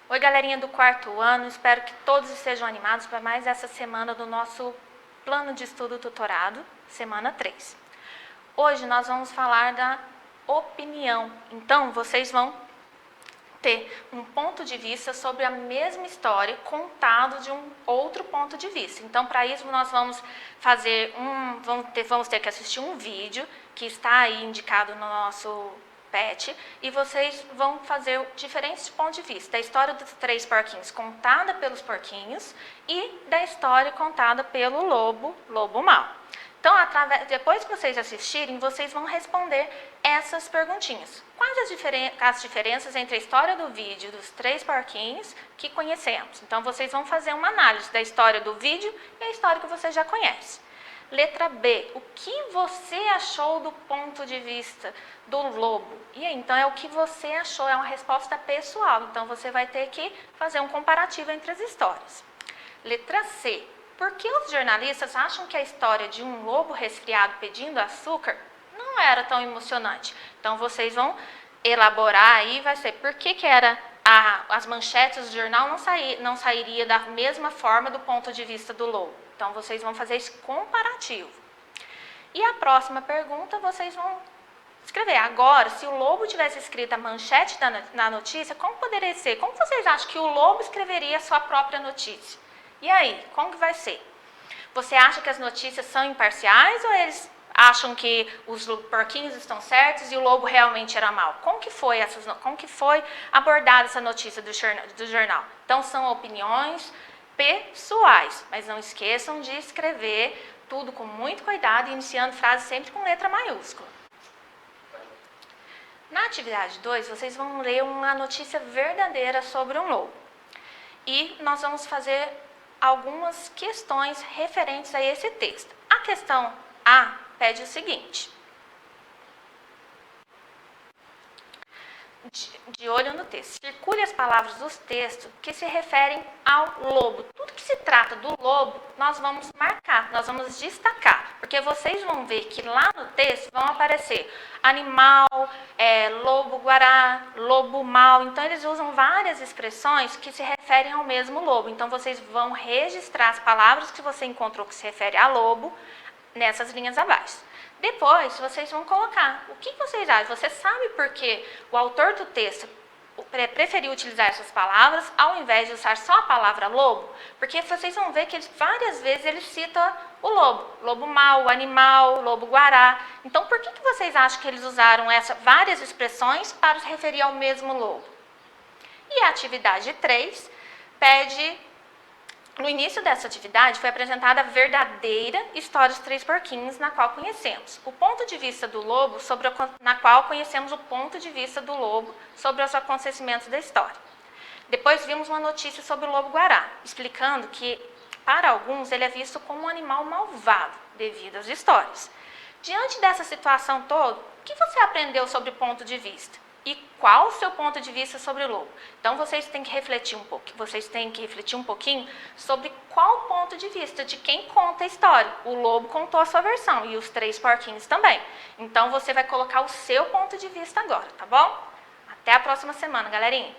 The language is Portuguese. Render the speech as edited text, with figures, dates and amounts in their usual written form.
Oi, galerinha do quarto ano, espero que todos estejam animados para mais essa semana do nosso plano de estudo tutorado, semana 3. Hoje nós vamos falar da opinião, então vocês vão ter um ponto de vista sobre a mesma história contado de um outro ponto de vista. Então, para isso nós vamos fazer vamos ter que assistir um vídeo que está aí indicado no nosso PET, e vocês vão fazer diferentes pontos de vista, da história dos 3 porquinhos contada pelos porquinhos e da história contada pelo lobo mau. Então, depois que vocês assistirem, vocês vão responder essas perguntinhas. Quais as diferenças entre a história do vídeo dos 3 porquinhos que conhecemos? Então, vocês vão fazer uma análise da história do vídeo e a história que você já conhece. Letra B, o que você achou do ponto de vista do lobo? E aí, então, é o que você achou, é uma resposta pessoal. Então, você vai ter que fazer um comparativo entre as histórias. Letra C, por que os jornalistas acham que a história de um lobo resfriado pedindo açúcar não era tão emocionante? Então, vocês vão elaborar aí, vai ser por que as manchetes do jornal não sairia da mesma forma do ponto de vista do lobo. Então, vocês vão fazer esse comparativo. E a próxima pergunta, vocês vão escrever. Agora, se o lobo tivesse escrito a manchete na notícia, como poderia ser? Como vocês acham que o lobo escreveria a sua própria notícia? E aí, como que vai ser? Você acha que as notícias são imparciais ou eles acham que os porquinhos estão certos e o lobo realmente era mau? Como que foi abordada essa notícia do jornal? Então, são opiniões pessoais, mas não esqueçam de escrever tudo com muito cuidado, iniciando frases sempre com letra maiúscula. Na atividade 2, vocês vão ler uma notícia verdadeira sobre um lobo. E nós vamos fazer algumas questões referentes a esse texto. A questão A pede o seguinte: de olho no texto, circule as palavras dos textos que se referem ao lobo. Tudo que se trata do lobo, nós vamos marcar, nós vamos destacar, porque vocês vão ver que lá no texto vão aparecer animal, lobo-guará, lobo mau. Então, eles usam várias expressões que se referem ao mesmo lobo. Então, vocês vão registrar as palavras que você encontrou que se refere a lobo nessas linhas abaixo. Depois, vocês vão colocar o que vocês acham. Você sabe por que o autor do texto preferiu utilizar essas palavras ao invés de usar só a palavra lobo? Porque vocês vão ver que várias vezes ele cita o lobo. Lobo mau, animal, lobo-guará. Então, por que vocês acham que eles usaram várias expressões para se referir ao mesmo lobo? E a atividade 3 pede... No início dessa atividade, foi apresentada a verdadeira história dos 3 porquinhos, na qual conhecemos o ponto de vista do lobo, na qual conhecemos o ponto de vista do lobo sobre os acontecimentos da história. Depois vimos uma notícia sobre o lobo-guará, explicando que, para alguns, ele é visto como um animal malvado, devido às histórias. Diante dessa situação toda, o que você aprendeu sobre o ponto de vista? E qual o seu ponto de vista sobre o lobo? Então, vocês têm que refletir um pouquinho sobre qual o ponto de vista de quem conta a história. O lobo contou a sua versão e os 3 porquinhos também. Então, você vai colocar o seu ponto de vista agora, tá bom? Até a próxima semana, galerinha!